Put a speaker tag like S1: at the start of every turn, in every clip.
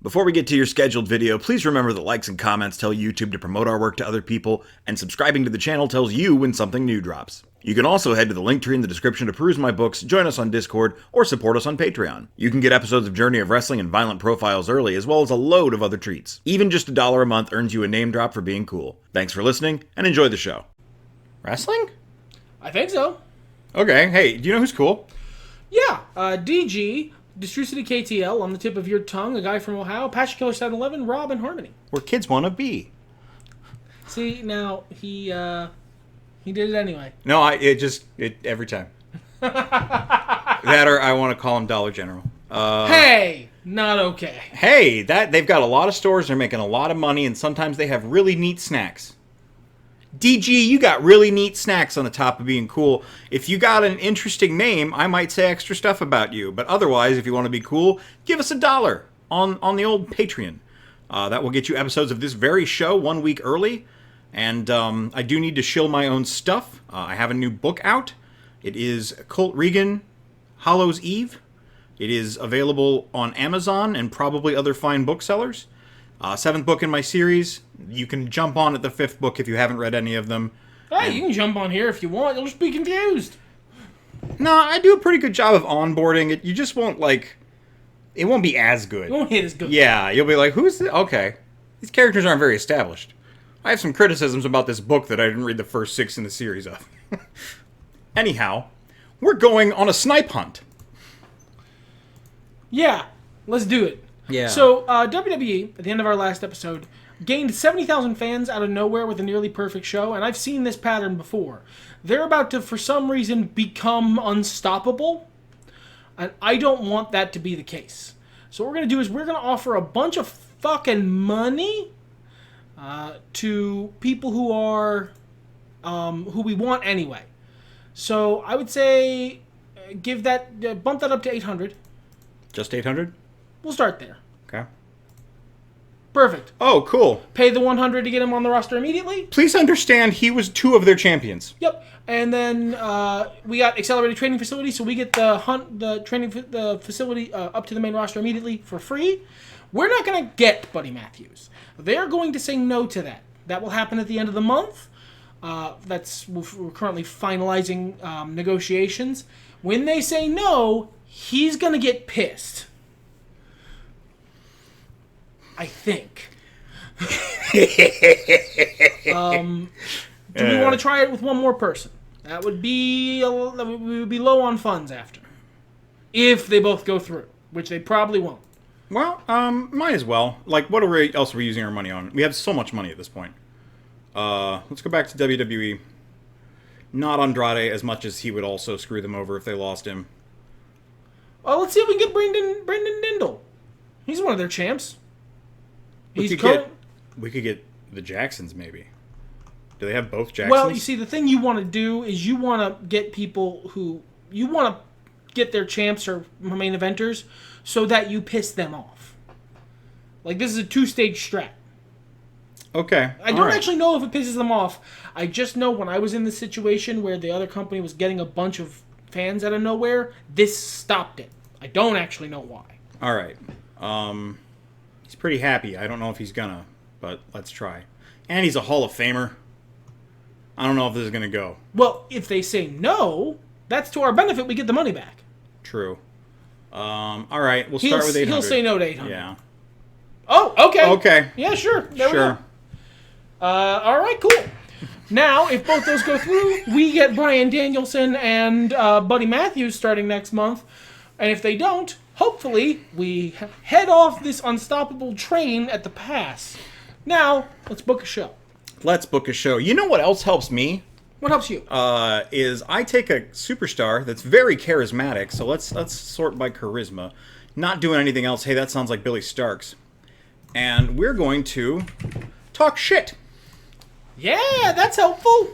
S1: Before we get to your scheduled video, please remember that likes and comments tell YouTube to promote our work to other people, and subscribing to the channel tells you when something new drops. You can also head to the link tree in the description to peruse my books, join us on Discord, or support us on Patreon. You can get episodes of Journey of Wrestling and Violent Profiles early, as well as a load of other treats. Even just $1 a month earns you a name drop for being cool. Thanks for listening, and enjoy the show. Wrestling?
S2: I think so.
S1: Okay, hey, do you know who's cool?
S2: Yeah, DG, Districity KTL, on the tip of your tongue, a guy from Ohio, Passion Killer 711, Rob, and Harmony.
S1: Where kids want to be.
S2: See, now, he did it anyway.
S1: No, every time. That or I want to call him Dollar General.
S2: Hey, not okay.
S1: Hey, they've got a lot of stores, they're making a lot of money, and sometimes they have really neat snacks. DG, you got really neat snacks on the top of being cool. If you got an interesting name, I might say extra stuff about you. But otherwise, if you want to be cool, give us $1 on the old Patreon. That will get you episodes of this very show 1 week early. And I do need to shill my own stuff. I have a new book out. It is COLT REGAN, HALLOW'S Eve. It is available on Amazon and probably other fine booksellers. 7th book in my series. You can jump on at the 5th book if you haven't read any of them.
S2: Hey, you can jump on here if you want. You'll just be confused.
S1: No, I do a pretty good job of onboarding it. You just won't, it won't be as good.
S2: It won't hit as good.
S1: Yeah, you'll be like, who's this? Okay. These characters aren't very established. I have some criticisms about this book that I didn't read the first 6 in the series of. Anyhow, we're going on a snipe hunt.
S2: Yeah, let's do it.
S1: Yeah.
S2: So, WWE, at the end of our last episode, gained 70,000 fans out of nowhere with a nearly perfect show, and I've seen this pattern before. They're about to, for some reason, become unstoppable, and I don't want that to be the case. So what we're going to do is we're going to offer a bunch of fucking money to people who are, who we want anyway. So I would say bump that up to 800.
S1: Just 800?
S2: We'll start there.
S1: Okay.
S2: Perfect.
S1: Oh, cool.
S2: Pay the 100 to get him on the roster immediately.
S1: Please understand, he was 2 of their champions.
S2: Yep. And then we got accelerated training facility, so we get the training facility up to the main roster immediately for free. We're not going to get Buddy Matthews. They're going to say no to that. That will happen at the end of the month. We're currently finalizing negotiations. When they say no, he's going to get pissed. I think. Do we want to try it with one more person? That would be we would be low on funds after, if they both go through, which they probably won't.
S1: Well, might as well. What else are we using our money on? We have so much money at this point. Let's go back to WWE. Not Andrade as much as he would also screw them over if they lost him.
S2: Well, let's see if we can get Brendan Dindle. He's one of their champs.
S1: We could get the Jacksons, maybe. Do they have both Jacksons?
S2: Well, you see, the thing you want to do is you want to get people who... You want to get their champs or main eventers so that you piss them off. This is a 2-stage strat.
S1: Okay.
S2: I don't actually know if it pisses them off. I just know when I was in the situation where the other company was getting a bunch of fans out of nowhere, this stopped it. I don't actually know why.
S1: All right. He's pretty happy. I don't know if he's gonna, but let's try. And he's a Hall of Famer. I don't know if this is gonna go.
S2: Well, if they say no, that's to our benefit. We get the money back.
S1: True. All right. We'll start with 800.
S2: He'll say no to 800.
S1: Yeah.
S2: Oh, okay.
S1: Okay.
S2: Yeah, sure. There we go. All right, cool. Now, if both those go through, we get Bryan Danielson and Buddy Matthews starting next month. And if they don't, hopefully, we head off this unstoppable train at the pass. Now, let's book a show.
S1: Let's book a show. You know what else helps me?
S2: What helps you?
S1: Is I take a superstar that's very charismatic, so let's sort by charisma. Not doing anything else. Hey, that sounds like Billy Starks. And we're going to talk shit.
S2: Yeah, that's helpful.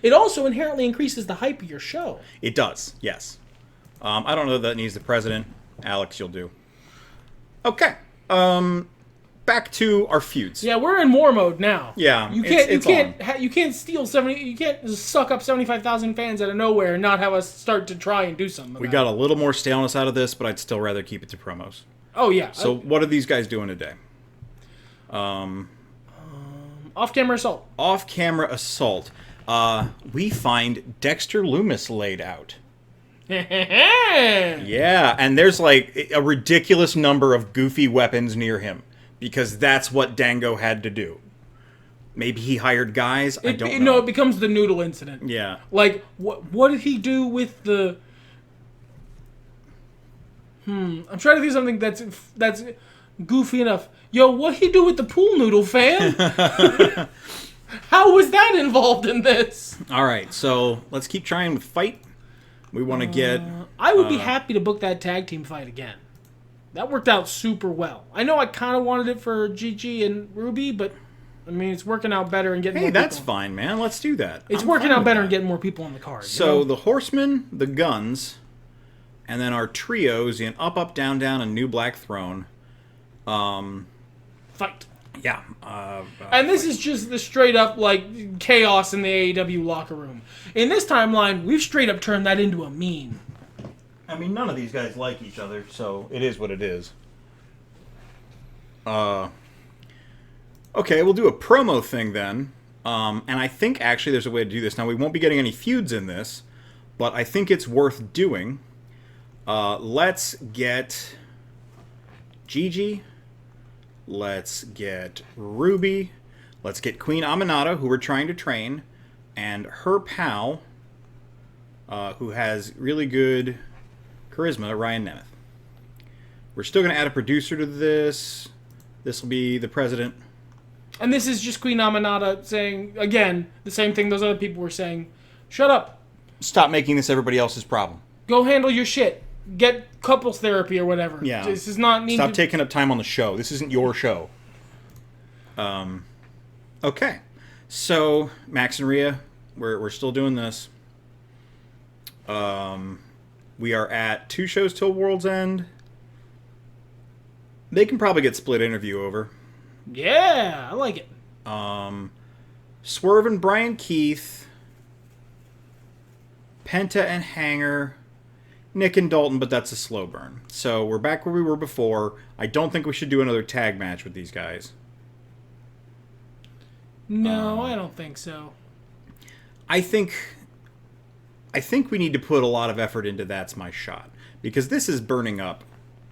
S2: It also inherently increases the hype of your show.
S1: It does, yes. I don't know if that needs the president. Alex, you'll do. Okay. Back to our feuds.
S2: Yeah, we're in war mode now.
S1: Yeah,
S2: you can't steal 70. You can't just suck up 75,000 fans out of nowhere and not have us start to try and do something.
S1: We got a little more staleness out of this, but I'd still rather keep it to promos.
S2: Oh, yeah.
S1: So what are these guys doing today?
S2: Off-camera assault.
S1: Off-camera assault. We find Dexter Lumis laid out. Yeah, and there's like a ridiculous number of goofy weapons near him because that's what Dango had to do. Maybe he hired guys. I don't know.
S2: No, it becomes the noodle incident.
S1: Yeah.
S2: Like, what did he do with the... I'm trying to think of something that's goofy enough. Yo, what'd he do with the pool noodle, fam? How was that involved in this?
S1: All right, so let's keep trying with fight. We want to get...
S2: I would be happy to book that tag team fight again. That worked out super well. I know I kind of wanted it for Gigi and Ruby, but... I mean, it's working out better and getting more people.
S1: Hey, that's fine, man. Let's do that.
S2: It's working out better and getting more people on the card.
S1: So, the Horsemen, the Guns, and then our trios in Up, Up, Down, Down, and New Black Throne.
S2: Fight.
S1: Yeah.
S2: And this is just the straight up, like, chaos in the AEW locker room. In this timeline, we've straight up turned that into a meme.
S1: I mean, none of these guys like each other, so it is what it is. Okay, we'll do a promo thing then. And I think actually there's a way to do this. Now, we won't be getting any feuds in this, but I think it's worth doing. Let's get Gigi. Let's get Ruby. Let's get Queen Aminata, who we're trying to train. And her pal, who has really good charisma, Ryan Nemeth. We're still going to add a producer to this. This will be the president.
S2: And this is just Queen Aminata saying, again, the same thing those other people were saying. Shut up.
S1: Stop making this everybody else's problem.
S2: Go handle your shit. Get couples therapy or whatever.
S1: Yeah.
S2: This is not...
S1: Stop taking up time on the show. This isn't your show. Okay. So, Max and Rhea, we're still doing this. We are at 2 shows till World's End. They can probably get split interview over.
S2: Yeah, I like it.
S1: Swerve and Bryan Keith, Penta and Hanger, Nick and Dalton, but that's a slow burn. So we're back where we were before. I don't think we should do another tag match with these guys.
S2: No, I don't think so.
S1: I think we need to put a lot of effort into That's My Shot, because this is burning up.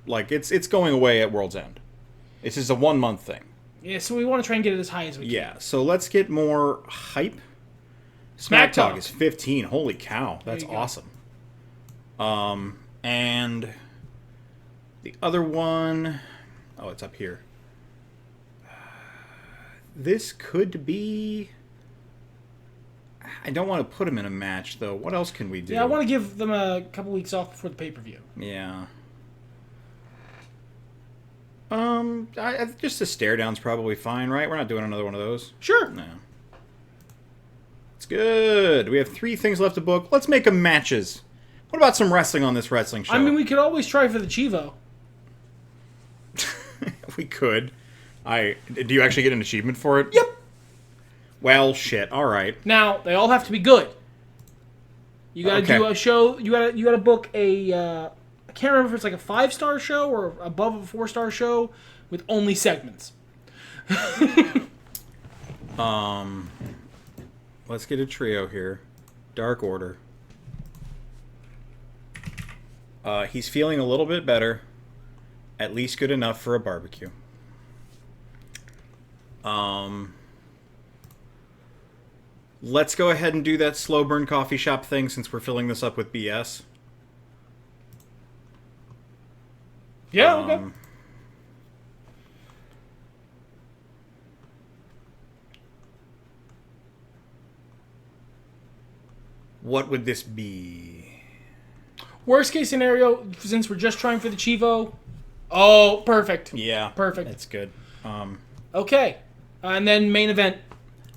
S1: Like, it's going away at World's End. This is a 1-month thing.
S2: Yeah, so we want to try and get it as high as we can.
S1: Yeah, so let's get more hype. Smack Talk is 15. Holy cow, that's awesome. And the other one... Oh, it's up here. This could be... I don't want to put them in a match, though. What else can we do?
S2: Yeah, I want to give them a couple weeks off before the pay-per-view.
S1: Yeah. Just a stare down's probably fine, right? We're not doing another one of those.
S2: Sure.
S1: No. It's good. We have 3 things left to book. Let's make them matches. What about some wrestling on this wrestling show?
S2: I mean, we could always try for the Chivo.
S1: We could. Do you actually get an achievement for it?
S2: Yep.
S1: Well, shit. All right.
S2: Now, they all have to be good. You gotta do a show. You gotta book a... I can't remember if it's like a 5-star show or above a 4-star show with only segments.
S1: Let's get a trio here. Dark Order. He's feeling a little bit better. At least good enough for a barbecue. Let's go ahead and do that slow burn coffee shop thing since we're filling this up with BS.
S2: Yeah, okay.
S1: What would this be?
S2: Worst case scenario, since we're just trying for the Chivo. Oh, perfect.
S1: Yeah.
S2: Perfect.
S1: That's good.
S2: Okay. And then main event.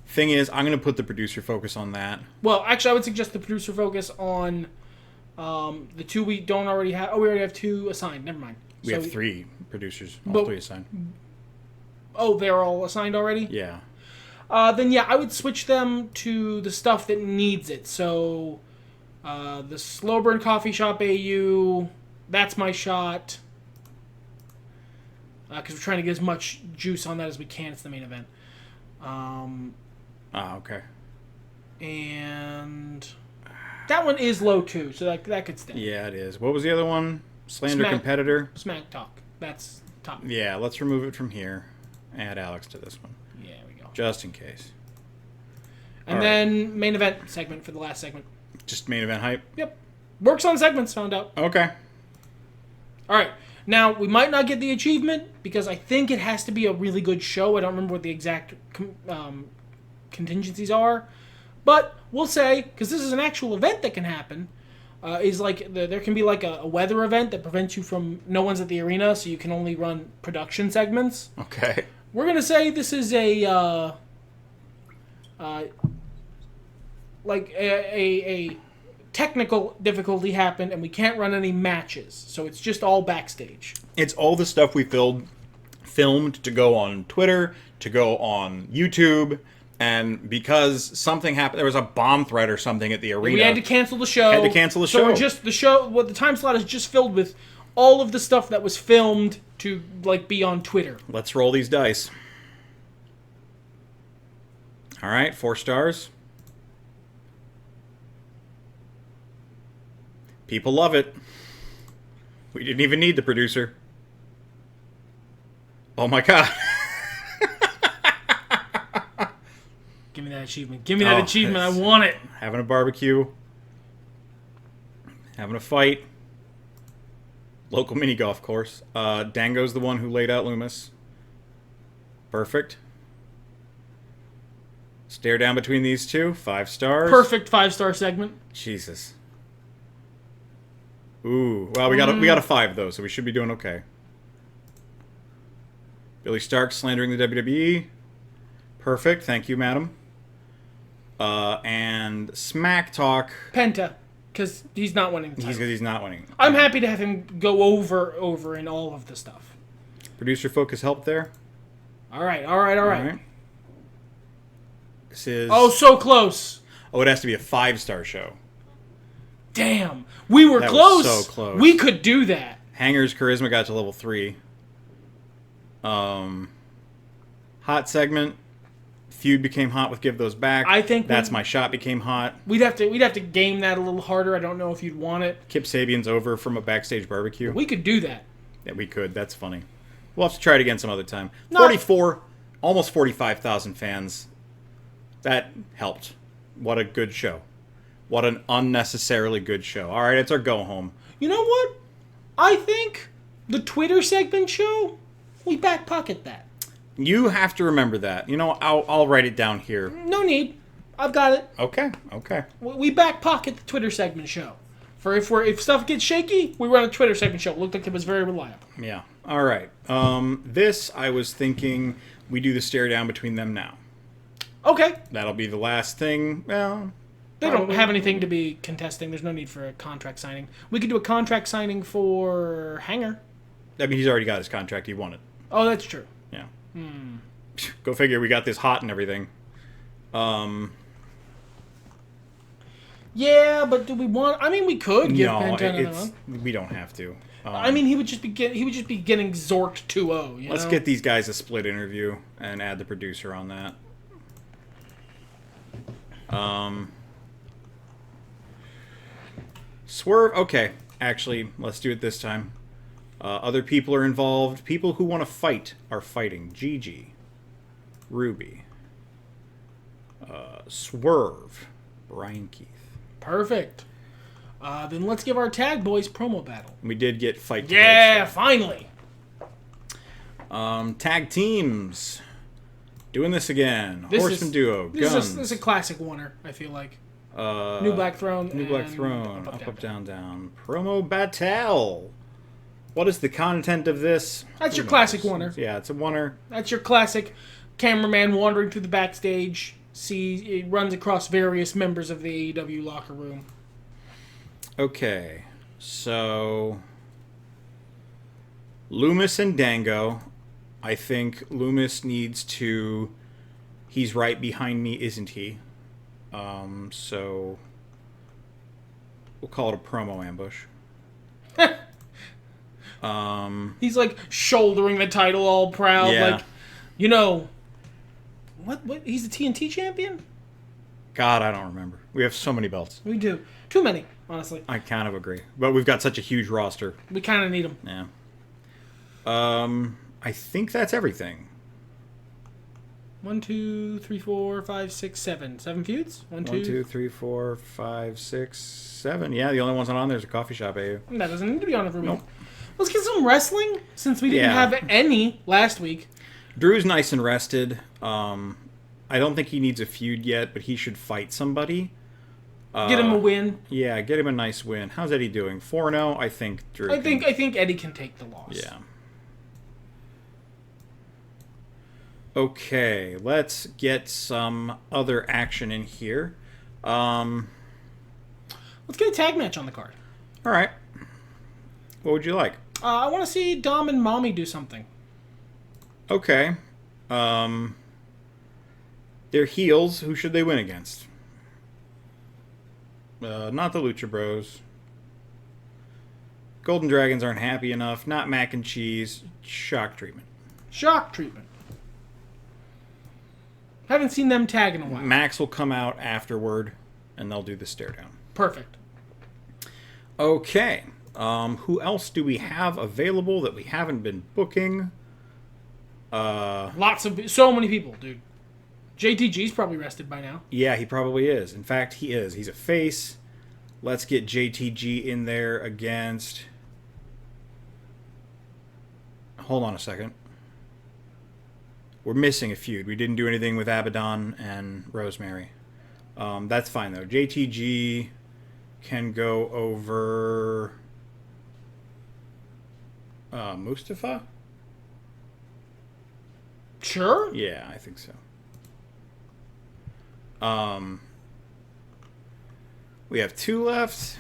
S1: Thing is, I'm going to put the producer focus on that.
S2: Well, actually, I would suggest the producer focus on the 2 we don't already have. Oh, we already have 2 assigned. Never mind.
S1: We have 3 producers. All 3 assigned.
S2: Oh, they're all assigned already?
S1: Yeah.
S2: Then, yeah, I would switch them to the stuff that needs it. So, the Slow Burn Coffee Shop AU, That's My Shot. because we're trying to get as much juice on that as we can. It's the main event.
S1: Okay.
S2: And that one is low too, so that could stay.
S1: Yeah, it is. What was the other one? Slander competitor?
S2: Smack Talk. That's top.
S1: Yeah, let's remove it from here. Add Alex to this one.
S2: Yeah, there we go.
S1: Just in case.
S2: And then main event segment for the last segment.
S1: Just main event hype?
S2: Yep. Works on segments, found out.
S1: Okay.
S2: All right. Now, we might not get the achievement because I think it has to be a really good show. I don't remember what the exact contingencies are. But we'll say, because this is an actual event that can happen, is like there can be like a weather event that prevents you from... No one's at the arena, so you can only run production segments.
S1: Okay.
S2: We're going to say this is a technical difficulty happened and we can't run any matches. So it's just all backstage.
S1: It's all the stuff we filmed to go on Twitter, to go on YouTube, and because something happened, there was a bomb threat or something at the arena.
S2: We had to cancel the show.
S1: So
S2: we're just the time slot is just filled with all of the stuff that was filmed to like be on Twitter.
S1: Let's roll these dice. All right, 4 stars. People love it. We didn't even need the producer. Oh my god.
S2: Give me that achievement. Give me that achievement. I want it.
S1: Having a barbecue. Having a fight. Local mini golf course. Dango's the one who laid out Loomis. Perfect. Stare down between these two. 5 stars.
S2: Perfect 5-star segment.
S1: Jesus. Ooh. Well, we got a 5 though, so we should be doing okay. Billy Stark slandering the WWE. Perfect. Thank you, madam. And Smack Talk.
S2: Penta, because he's not winning the title.
S1: He's not winning.
S2: I'm happy to have him go over in all of the stuff.
S1: Producer focus help there.
S2: All right.
S1: This is...
S2: Oh, so close.
S1: Oh, it has to be a 5-star show.
S2: Damn. We were close.
S1: Was so close.
S2: We could do that.
S1: Hanger's charisma got to level 3. Hot segment. Feud became hot with Give Those Back.
S2: I think
S1: That's My Shot became hot.
S2: We'd have to game that a little harder. I don't know if you'd want it.
S1: Kip Sabian's over from a backstage barbecue.
S2: We could do that.
S1: Yeah, we could. That's funny. We'll have to try it again some other time. 44, almost 45,000 fans. That helped. What a good show. What an unnecessarily good show. All right, it's our go home.
S2: You know what? I think the Twitter segment show, we back pocket that.
S1: You have to remember that. You know, I'll write it down here.
S2: No need. I've got it.
S1: Okay.
S2: We back pocket the Twitter segment show. For if stuff gets shaky, we run a Twitter segment show. It looked like it was very reliable.
S1: Yeah. All right. This, I was thinking we do the stare down between them now.
S2: Okay.
S1: That'll be the last thing. Well,
S2: they don't have anything to be contesting. There's no need for a contract signing. We could do a contract signing for Hanger.
S1: I mean, he's already got his contract. He won it.
S2: Oh, that's true.
S1: Yeah. Go figure. We got this hot and everything.
S2: Yeah, but do we want? I mean, we could give Penta another one.
S1: We don't have to.
S2: I mean, he would just be getting Zorked 2-0.
S1: Let's get these guys a split interview and add the producer on that. Swerve. Okay, actually, let's do it this time. Other people are involved. People who want to fight are fighting. Gigi, Ruby, Swerve, Bryan Keith.
S2: Perfect. Then let's give our tag boys promo battle.
S1: We did get fight.
S2: Yeah, finally.
S1: Tag teams. Doing this again. Horsemen duo. Guns.
S2: This is a classic winner, I feel like. New Black Throne.
S1: Up, down. Promo battle. What is the content of this?
S2: That's your classic winner.
S1: Yeah, it's a winner.
S2: That's your classic cameraman wandering through the backstage. It runs across various members of the AEW locker room.
S1: Okay, so Loomis and Dango. I think Loomis needs to... He's right behind me, isn't he? So we'll call it a promo ambush.
S2: He's like shouldering the title all proud.
S1: Yeah.
S2: Like, you know, what? He's the TNT champion?
S1: God, I don't remember. We have so many belts.
S2: We do. Too many, honestly.
S1: I kind of agree. But we've got such a huge roster.
S2: We kind of need them.
S1: Yeah. I think that's everything.
S2: 1, 2, 3, 4, 5, 6, 7. 7 feuds? 1,
S1: 2, 3, 4, 5, 6, 7. Yeah, the only ones not on there is a coffee shop AU.
S2: That doesn't need to be on it for me.
S1: Nope.
S2: Let's get some wrestling, since we didn't have any last week.
S1: Drew's nice and rested. I don't think he needs a feud yet, but he should fight somebody.
S2: Get him a win.
S1: Yeah, get him a nice win. How's Eddie doing? 4-0? I think Drew
S2: I think Eddie can take the loss.
S1: Yeah. Okay, let's get some other action in here.
S2: Let's get a tag match on the card.
S1: All right. What would you like?
S2: I want to see Dom and Mommy do something.
S1: Okay. They're heels. Who should they win against? Not the Lucha Bros. Golden Dragons aren't happy enough. Not Mac and Cheese. Shock treatment.
S2: Shock treatment. Haven't seen them tag in a while.
S1: Max will come out afterward, and they'll do the stare down.
S2: Perfect.
S1: Okay. Who else do we have available that we haven't been booking?
S2: So many people, dude. JTG's probably rested by now.
S1: Yeah, he probably is. In fact, he is. He's a face. Let's get JTG in there against... Hold on a second. We're missing a feud. We didn't do anything with Abaddon and Rosemary. That's fine, though. JTG can go over... Mustafa?
S2: Sure.
S1: Yeah, I think so. We have 2 left.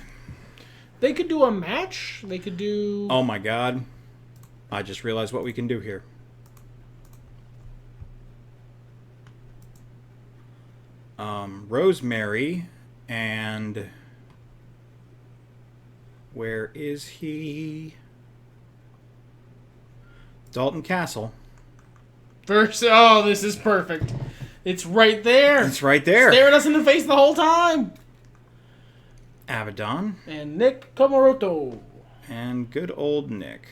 S2: They could do a match. They could do...
S1: Oh my god. I just realized what we can do here. Rosemary and... Where is he? Dalton Castle.
S2: First, oh, this is perfect. It's right there.
S1: It's right there.
S2: Staring us in the face the whole time.
S1: Abaddon.
S2: And Nick Komoroto.
S1: And good old Nick.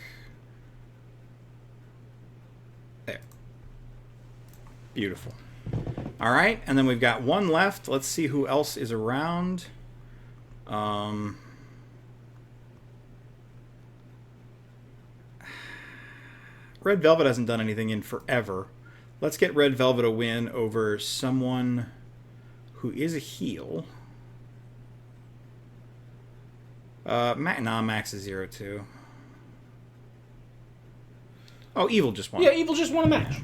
S1: There. Beautiful. All right, and then we've got 1 left. Let's see who else is around. Red Velvet hasn't done anything in forever. Let's get Red Velvet a win over someone who is a heel. Max is 0-2. Oh, Evil just won.
S2: Yeah, Evil just won a match.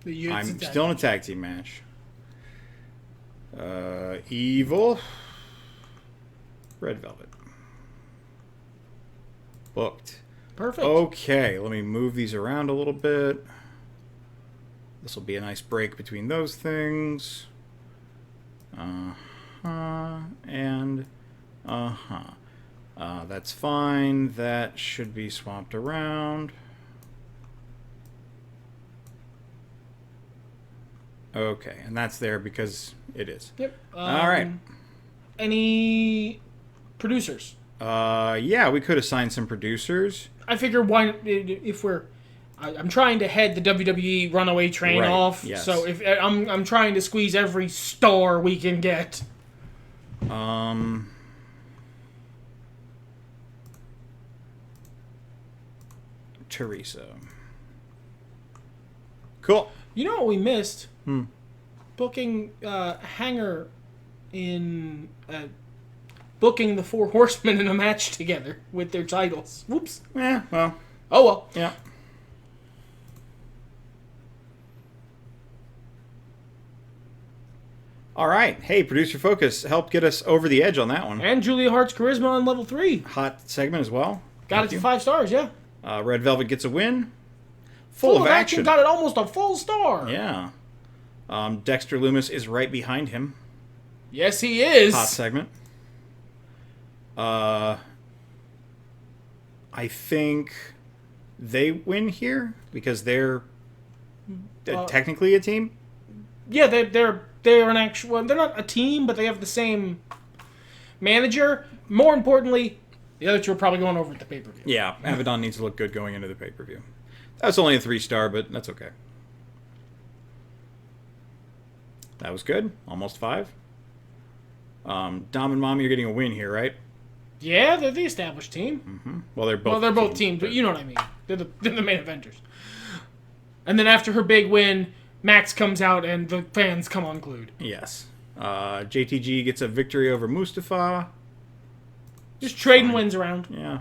S1: I'm still in a tag team match. Evil. Red Velvet. Booked.
S2: Perfect.
S1: Okay, let me move these around a little bit. This will be a nice break between those things. And that's fine. That should be swapped around. Okay, and that's there because it is.
S2: Yep.
S1: All right.
S2: Any producers?
S1: Yeah, we could assign some producers.
S2: I figure why if we're I'm trying to head the WWE runaway train off.
S1: Yes.
S2: So if I'm trying to squeeze every star we can get.
S1: Teresa. Cool.
S2: You know what we missed? Booking Hanger in booking the 4 Horsemen in a match together with their titles. Whoops.
S1: Yeah, well.
S2: Oh well.
S1: Yeah. All right. Hey, Producer Focus helped get us over the edge on that one.
S2: And Julia Hart's charisma on level 3.
S1: Hot segment as well.
S2: Got it to 5 stars, yeah.
S1: Red Velvet gets a win. Full of action.
S2: Got it almost a full star.
S1: Yeah. Dexter Loomis is right behind him.
S2: Yes, he is.
S1: Hot segment. I think they win here because they're technically a team.
S2: Yeah, they're an actual. Well, they're not a team, but they have the same manager. More importantly, the other two are probably going over at the pay-per-view.
S1: Yeah, Abaddon needs to look good going into the pay-per-view. That's only a 3-star, but that's okay. That was good. Almost 5. Dom and Mom, you're getting a win here, right?
S2: Yeah, they're the established team.
S1: Mm-hmm. Well, they're both
S2: teams, but you know what I mean. They're the main eventers. And then after her big win, Max comes out and the fans come unglued.
S1: Yes. JTG gets a victory over Mustafa.
S2: Just trading wins around.
S1: Yeah.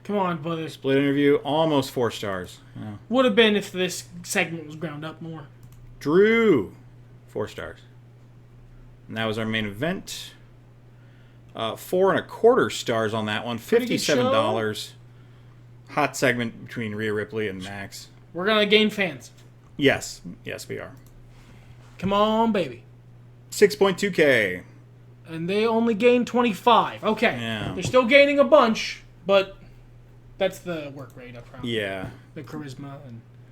S2: Come on, brother.
S1: Split interview, almost 4 stars. Yeah.
S2: Would have been if this segment was ground up more.
S1: Drew, 4 stars. And that was our main event. 4.25 stars on that one. $57. Hot segment between Rhea Ripley and Max.
S2: We're gonna gain fans.
S1: Yes, we are.
S2: Come on, baby.
S1: 6.2K.
S2: And they only gained 25. Okay.
S1: Yeah.
S2: They're still gaining a bunch, but that's the work rate up front.
S1: Yeah.
S2: The charisma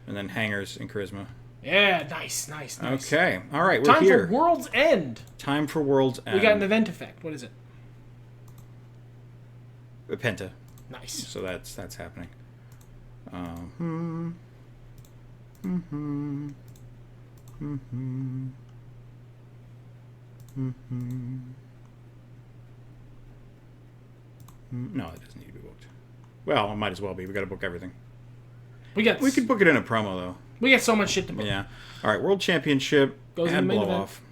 S1: and then hangers and charisma.
S2: Yeah, nice.
S1: Okay. All right, we're
S2: here.
S1: here.
S2: Time for World's End.
S1: Time for World's End.
S2: We got an event effect. What is it?
S1: A Penta.
S2: Nice.
S1: So that's happening. No, it doesn't need to be booked. Well, it might as well be. We got to book everything. We could book it in a promo though.
S2: We got so much shit to book.
S1: Yeah. All right. World Championship
S2: goes in the
S1: and
S2: main
S1: blow
S2: event.
S1: off.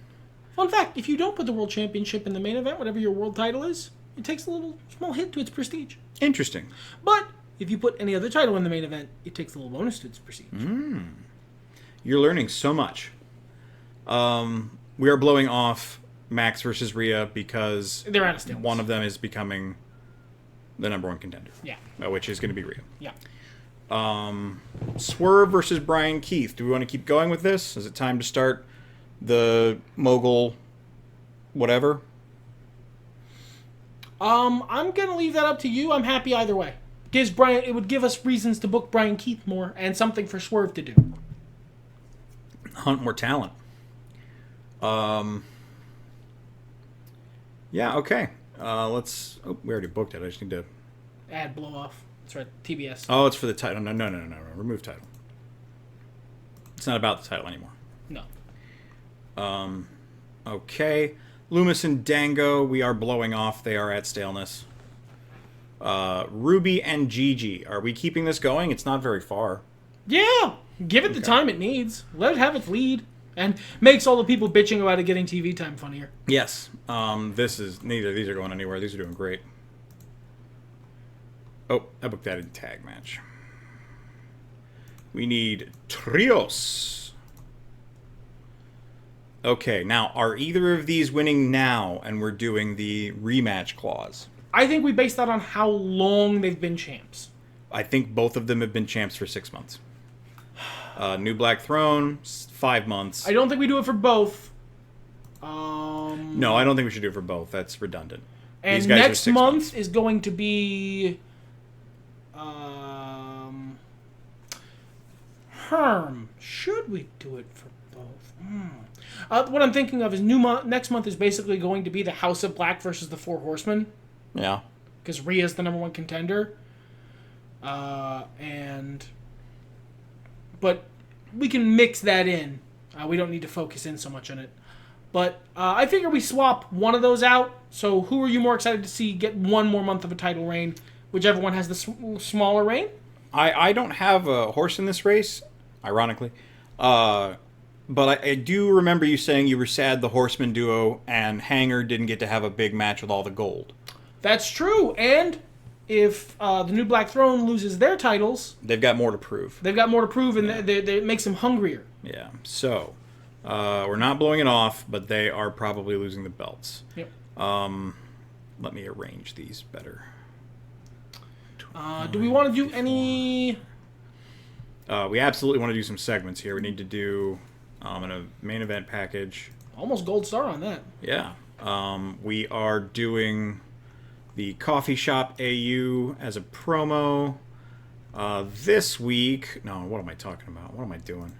S2: Fun fact: if you don't put the World Championship in the main event, whatever your world title is, it takes a little small hit to its prestige.
S1: Interesting.
S2: But if you put any other title in the main event, it takes a little bonus to its prestige.
S1: You're learning so much. We are blowing off Max versus Rhea because
S2: they're out of staleness.
S1: One of them is becoming the number 1 contender.
S2: Yeah.
S1: Which is going to be Rhea.
S2: Yeah.
S1: Swerve versus Bryan Keith. Do we want to keep going with this? Is it time to start the mogul whatever?
S2: I'm gonna leave that up to you. I'm happy either way. It would give us reasons to book Bryan Keith more and something for Swerve to do.
S1: Hunt more talent. Yeah, okay. Let's... Oh, we already booked it. I just need to...
S2: Add blow off. That's right, TBS.
S1: Oh, it's for the title. No. Remove title. It's not about the title anymore.
S2: No.
S1: Okay. Loomis and Dango, we are blowing off. They are at staleness. Ruby and Gigi. Are we keeping this going? It's not very far.
S2: Yeah! Give it the time it needs. Let it have its lead. And makes all the people bitching about it getting TV time funnier.
S1: Yes. Neither of these are going anywhere. These are doing great. Oh, I booked that in tag match. We need trios. Okay, now, are either of these winning now and we're doing the rematch clause?
S2: I think we base that on how long they've been champs.
S1: I think both of them have been champs for 6 months. New Black Throne, 5 months.
S2: I don't think we do it for both.
S1: No, I don't think we should do it for both. That's redundant.
S2: And
S1: These guys
S2: next
S1: are 6
S2: month
S1: months.
S2: is going to be... Herm. Should we do it for both? What I'm thinking of is next month is basically going to be the House of Black versus the Four Horsemen.
S1: Yeah.
S2: Because Rhea's the number 1 contender. But we can mix that in. We don't need to focus in so much on it. But I figure we swap one of those out. So who are you more excited to see get one more month of a title reign? Whichever one has the smaller reign?
S1: I don't have a horse in this race, ironically. But I do remember you saying you were sad the Horsemen duo and Hanger didn't get to have a big match with all the gold.
S2: That's true. And if the New Black Throne loses their titles...
S1: They've got more to prove.
S2: And it makes them hungrier.
S1: Yeah. So, we're not blowing it off, but they are probably losing the belts.
S2: Yep.
S1: Let me arrange these better.
S2: Do we want to do any...
S1: We absolutely want to do some segments here. We need to do in a main event package.
S2: Almost gold star on that.
S1: Yeah. We are doing the Coffee Shop AU as a promo. This week... No, what am I talking about? What am I doing?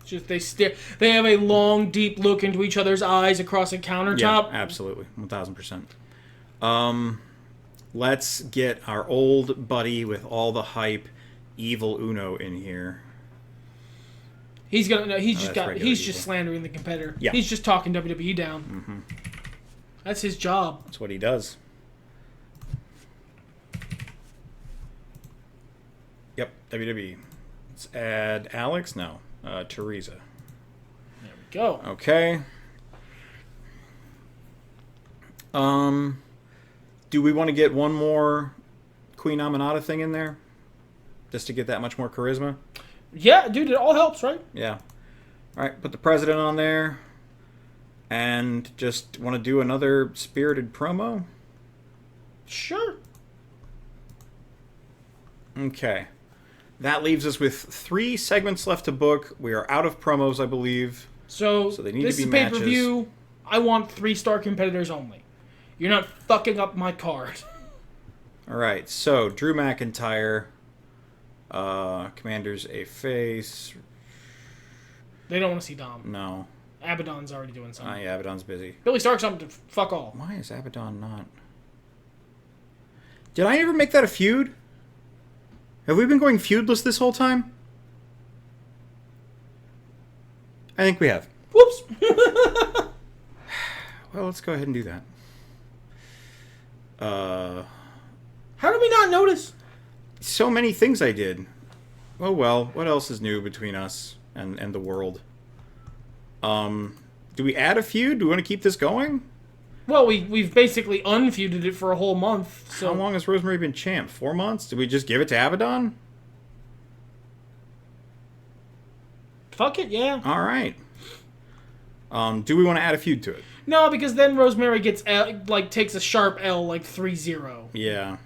S2: Just they stare. They have a long, deep look into each other's eyes across a countertop.
S1: Yeah, absolutely. 1,000%. Let's get our old buddy with all the hype, Evil Uno, in here.
S2: He's gonna. No, he's
S1: Evil.
S2: just slandering the competitor.
S1: Yeah.
S2: He's just talking WWE down.
S1: Mm-hmm.
S2: That's his job.
S1: That's what he does. Yep, WWE. Let's add Alex. No, Teresa.
S2: There we go.
S1: Okay. Do we want to get one more Queen Aminata thing in there? Just to get that much more charisma?
S2: Yeah, dude, it all helps, right?
S1: Yeah. Alright, put the president on there. And just want to do another spirited promo?
S2: Sure.
S1: Okay. That leaves us with 3 segments left to book. We are out of promos, I believe.
S2: So
S1: they need
S2: this
S1: to be
S2: is pay-per-view. I want 3-star competitors only. You're not fucking up my card.
S1: Alright, so Drew McIntyre. Commander's a face.
S2: They don't want to see Dom.
S1: No.
S2: Abaddon's already doing something.
S1: Yeah, Abaddon's busy.
S2: Billy Stark's something to fuck all.
S1: Why is Abaddon not? Did I ever make that a feud? Have we been going feudless this whole time? I think we have.
S2: Whoops.
S1: Well, let's go ahead and do that.
S2: How did we not notice?
S1: So many things I did. Oh well, what else is new between us and the world? Do we add a feud? Do we want to keep this going?
S2: Well, we've basically unfeuded it for a whole month. So
S1: how long has Rosemary been champ? 4 months? Did we just give it to Abaddon?
S2: Fuck it, yeah.
S1: All right. Do we want to add a feud to it?
S2: No, because then Rosemary gets takes a sharp L 3-0.
S1: Yeah.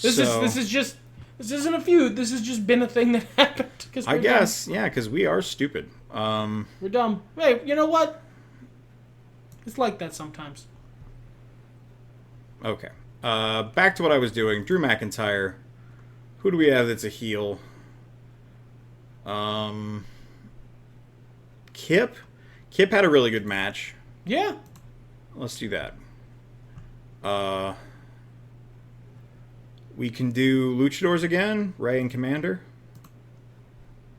S2: This isn't a feud. This has just been a thing that happened.
S1: I guess, yeah, because we are stupid.
S2: We're dumb. Hey, you know what? It's like that sometimes.
S1: Okay. Back to what I was doing. Drew McIntyre. Who do we have that's a heel? Kip? Kip had a really good match.
S2: Yeah.
S1: Let's do that. We can do Luchadors again. Ray and Commander.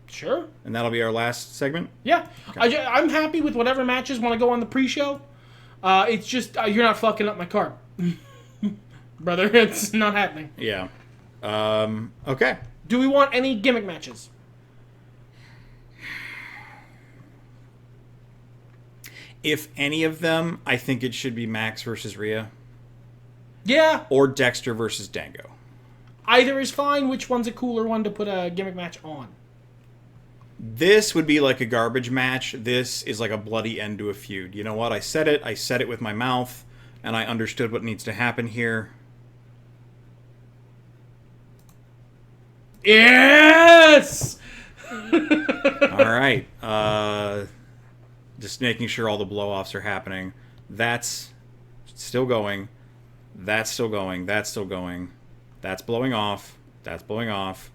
S2: Sure.
S1: And that'll be our last segment?
S2: Yeah.
S1: Okay.
S2: I'm happy with whatever matches want to go on the pre-show. It's just, you're not fucking up my card. Brother, it's not happening.
S1: Yeah. Okay.
S2: Do we want any gimmick matches?
S1: If any of them, I think it should be Max versus Rhea.
S2: Yeah.
S1: Or Dexter versus Dango.
S2: Either is fine. Which one's a cooler one to put a gimmick match on?
S1: This would be like a garbage match. This is like a bloody end to a feud. You know what? I said it with my mouth, and I understood what needs to happen here.
S2: Yes!
S1: All right. Just making sure all the blow-offs are happening. That's still going. That's still going. That's still going. That's blowing off. That's blowing off.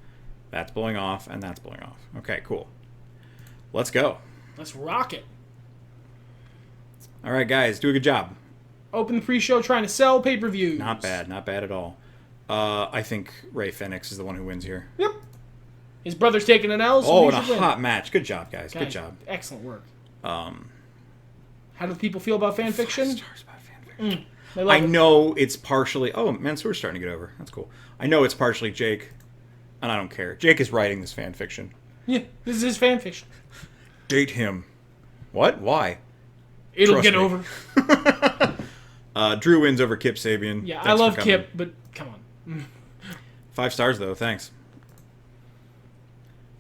S1: That's blowing off. And that's blowing off. Okay, cool. Let's go.
S2: Let's rock it.
S1: All right, guys. Do a good job.
S2: Open the pre-show trying to sell pay-per-views.
S1: Not bad. Not bad at all. I think Ray Fenix is the one who wins here.
S2: Yep. His brother's taking an L, so
S1: oh,
S2: he
S1: and
S2: should
S1: a
S2: win.
S1: hot match. Good job, guys. Good job.
S2: Excellent work. How do people feel about fan fiction?
S1: 5 stars about fan fiction.
S2: They love
S1: I
S2: it.
S1: know it's partially... Oh, Mansoor's starting to get over. That's cool. I know it's partially Jake, and I don't care. Jake is writing this fan fiction.
S2: Yeah, this is his fan fiction.
S1: Date him. What? Why?
S2: It'll
S1: Trust
S2: get
S1: me.
S2: over.
S1: Drew wins over Kip Sabian.
S2: Yeah,
S1: Thanks
S2: I love
S1: for coming.
S2: Kip, but come on.
S1: 5 stars, though. Thanks.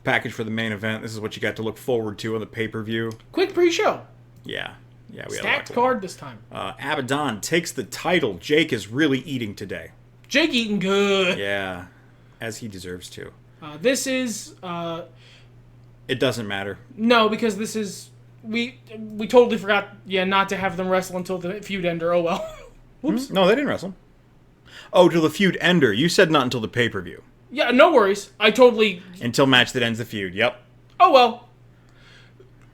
S1: Package for the main event. This is what you got to look forward to on the pay-per-view.
S2: Quick pre-show.
S1: Yeah. Yeah, we
S2: Stacked
S1: had a lot
S2: card this time.
S1: Abaddon takes the title. Jake is really eating today.
S2: Jake eating good.
S1: Yeah, as he deserves to.
S2: This is...
S1: It doesn't matter.
S2: No, because this is... We totally forgot, not to have them wrestle until the feud ender. Oh, well. Whoops.
S1: No, they didn't wrestle. Oh, till the feud ender. You said not until the pay-per-view.
S2: Yeah, no worries. I totally...
S1: Until match that ends the feud. Yep.
S2: Oh, well.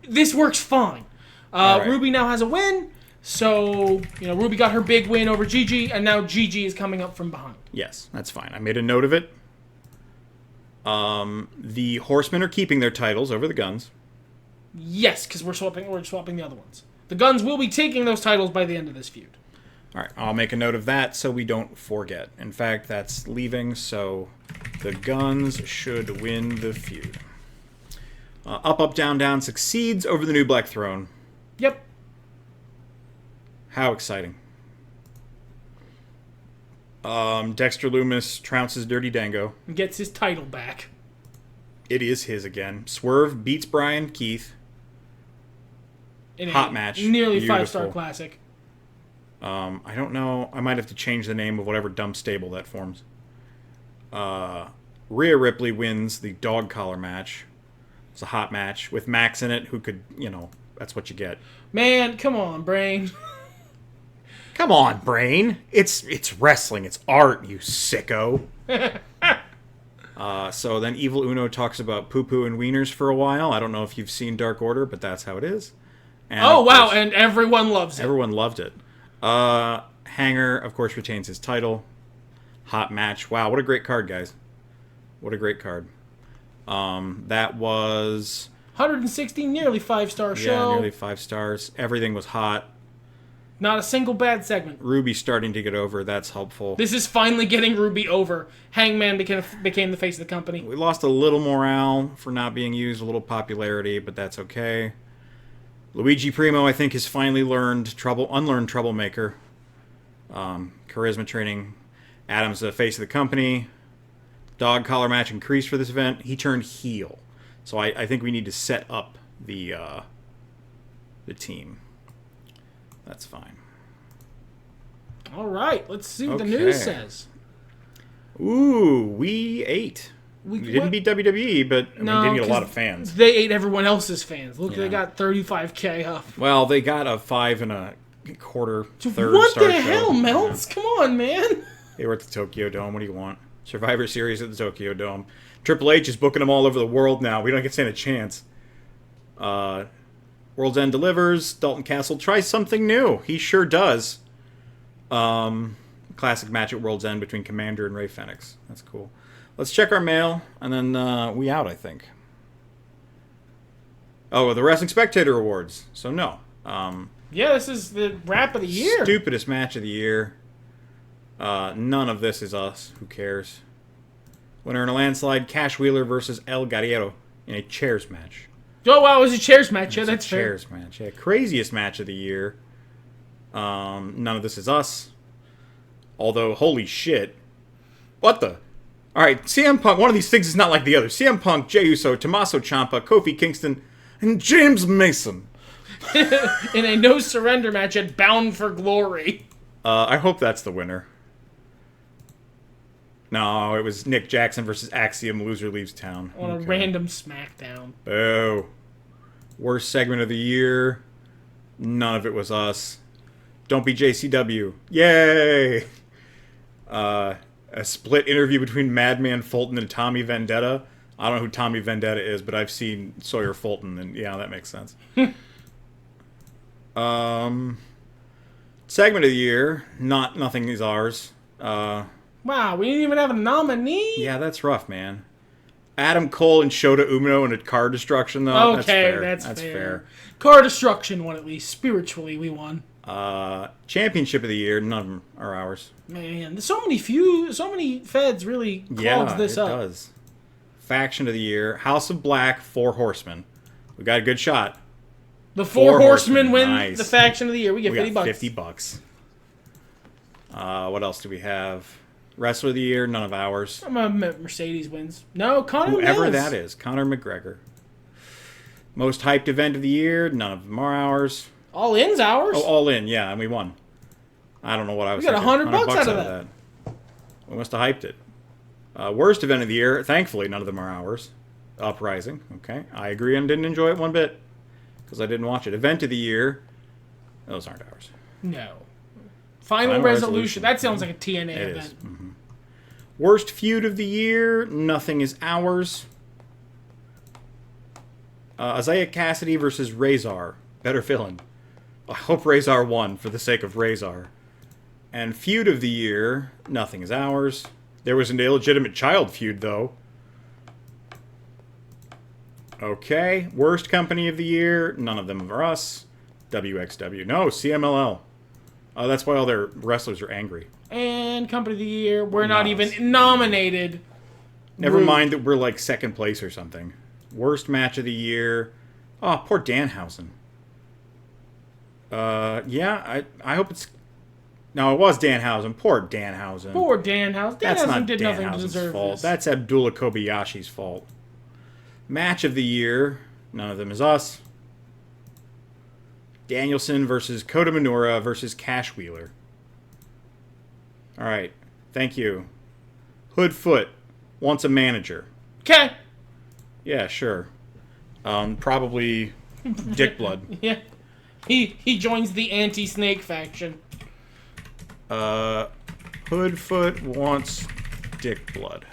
S2: This works fine.
S1: Right.
S2: Ruby now has a win. So, Ruby got her big win over Gigi, and now Gigi is coming up from behind.
S1: Yes, that's fine. I made a note of it. The Horsemen are keeping their titles over the Guns.
S2: Yes, because we're swapping the other ones. The Guns will be taking those titles by the end of this feud.
S1: All right, I'll make a note of that so we don't forget. In fact, that's leaving, so the Guns should win the feud. Up, up, down, down succeeds over the New Black Throne.
S2: Yep.
S1: How exciting. Dexter Lumis trounces Dirty Dango.
S2: And gets his title back.
S1: It is his again. Swerve beats Bryan Keith. Hot match.
S2: Nearly
S1: Beautiful.
S2: 5-star classic.
S1: I don't know. I might have to change the name of whatever dumb stable that forms. Rhea Ripley wins the dog collar match. It's a hot match with Max in it, who could, that's what you get.
S2: Man, come on, Brain.
S1: Come on, Brain. It's wrestling. It's art, you sicko. So then Evil Uno talks about poo-poo and wieners for a while. I don't know if you've seen Dark Order, but that's how it is. And
S2: wow, and everyone loves it.
S1: Everyone loved it. Hanger, of course, retains his title. Hot match. Wow, what a great card, guys. What a great card. That was...
S2: 160, nearly 5-star show.
S1: Yeah, nearly 5 stars. Everything was hot.
S2: Not a single bad segment.
S1: Ruby starting to get over. That's helpful.
S2: This is finally getting Ruby over. Hangman became the face of the company.
S1: We lost a little morale for not being used, a little popularity, but that's okay. Luigi Primo, I think, has finally unlearned troublemaker. Charisma training. Adam's the face of the company. Dog collar match increased for this event. He turned heel. So I think we need to set up the team. That's fine.
S2: All right, let's see what the news says.
S1: Ooh, we ate. We didn't beat WWE, but we didn't get a lot of fans.
S2: They ate everyone else's fans. Look,
S1: Yeah.
S2: they got 35K up.
S1: Well, they got a 5 1/4 third
S2: What
S1: star
S2: the
S1: show.
S2: hell, Melts? Come on, man.
S1: They were at the Tokyo Dome. What do you want? Survivor Series at the Tokyo Dome. Triple H is booking them all over the world now. We don't get to stand a chance. World's End delivers. Dalton Castle tries something new. He sure does. Classic match at World's End between Commander and Ray Fenix. That's cool. Let's check our mail, and then we out, I think. Oh, the Wrestling Spectator Awards. So, no.
S2: Yeah, this is the wrap of the year.
S1: Stupidest match of the year. None of this is us. Who cares? Winner in a landslide, Cash Wheeler versus El Guerrero in a chairs match.
S2: Oh, wow, it was a chairs match. Yeah, that's fair.
S1: Chairs match. Yeah, craziest match of the year. None of this is us. Although, holy shit. What the? Alright, CM Punk, one of these things is not like the other. CM Punk, Jey Uso, Tommaso Ciampa, Kofi Kingston, and James Mason.
S2: In a no-surrender match at Bound for Glory.
S1: I hope that's the winner. No, it was Nick Jackson versus Axiom. Loser leaves town.
S2: On a random SmackDown.
S1: Boo. Worst segment of the year. None of it was us. Don't be JCW. Yay! A split interview between Madman Fulton and Tommy Vendetta. I don't know who Tommy Vendetta is, but I've seen Sawyer Fulton, and yeah, that makes sense. Segment of the year. Nothing is ours.
S2: Wow, we didn't even have a nominee?
S1: Yeah, that's rough, man. Adam Cole and Shota Umino in a car destruction, though.
S2: Okay,
S1: that's
S2: that's fair.
S1: fair.
S2: Car destruction won at least. Spiritually, we won.
S1: Championship of the year. None of them are ours.
S2: Man, there's so many feds really clogs this up.
S1: Yeah, it does. Faction of the year. House of Black, 4 Horsemen. We got a good shot.
S2: The 4 Horsemen win
S1: nice.
S2: the faction of the year. We get
S1: $50.
S2: $50.
S1: What else do we have? Wrestler of the year, none of ours.
S2: Mercedes wins. No, Conor
S1: Whoever
S2: Mills.
S1: that is. Conor McGregor. Most hyped event of the year, none of them are ours.
S2: All In's ours.
S1: Oh, All In, yeah, and we won. I don't know what I was
S2: We got
S1: thinking.
S2: $100 out of that.
S1: We must have hyped it. Worst event of the year, thankfully, none of them are ours. Uprising, okay. I agree and didn't enjoy it one bit because I didn't watch it. Event of the year, those aren't ours.
S2: No. Final Resolution. That sounds like a TNA event.
S1: Mm-hmm. Worst feud of the year. Nothing is ours. Isaiah Cassidy versus Razor. Better villain. I hope Razor won for the sake of Razor. And feud of the year. Nothing is ours. There was an illegitimate child feud, though. Okay. Worst company of the year. None of them are us. WXW. No, CMLL. That's why all their wrestlers are angry.
S2: And company of the year. We're not even nominated.
S1: Never mind that we're like second place or something. Worst match of the year. Oh, poor Danhausen. Yeah, I hope it's... No, it was Danhausen. Poor Danhausen.
S2: Poor Danhausen.
S1: That's not
S2: did nothing to
S1: Danhausen's
S2: deserve
S1: fault.
S2: this.
S1: That's Abdullah Kobayashi's fault. Match of the year. None of them is us. Danielson versus Kota Minoura versus Cash Wheeler. All right. Thank you. Hoodfoot wants a manager.
S2: Okay.
S1: Yeah, sure. Probably Dick Blood.
S2: Yeah. He joins the anti-snake faction.
S1: Hoodfoot wants Dick Blood.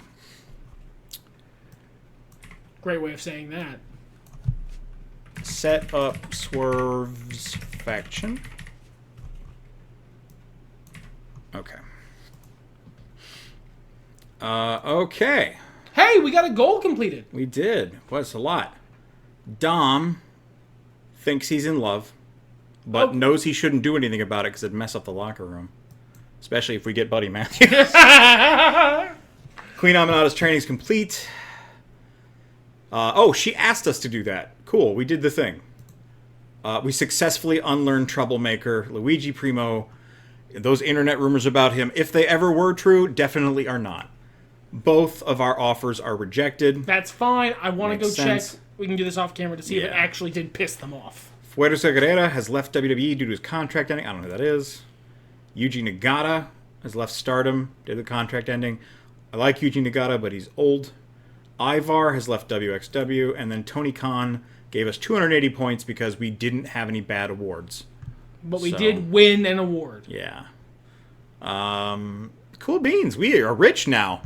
S2: Great way of saying that.
S1: Set up Swerve's faction. Okay. Okay.
S2: Hey, we got a goal completed.
S1: We did. What's a lot? Dom thinks he's in love, but knows he shouldn't do anything about it because it'd mess up the locker room. Especially if we get Buddy Matthews. Queen Aminata's training's complete. She asked us to do that. Cool, we did the thing. We successfully unlearned Troublemaker, Luigi Primo. Those internet rumors about him, if they ever were true, definitely are not. Both of our offers are rejected.
S2: That's fine. I want to go
S1: sense.
S2: check. We can do this off camera to see if it actually did piss them off.
S1: Fuerza Guerrera has left WWE due to his contract ending. I don't know who that is. Yuji Nagata has left Stardom due to the contract ending. I like Yuji Nagata, but he's old. Ivar has left WXW. And then Tony Khan gave us 280 points because we didn't have any bad awards.
S2: But we did win an award.
S1: Yeah. Cool beans. We are rich now.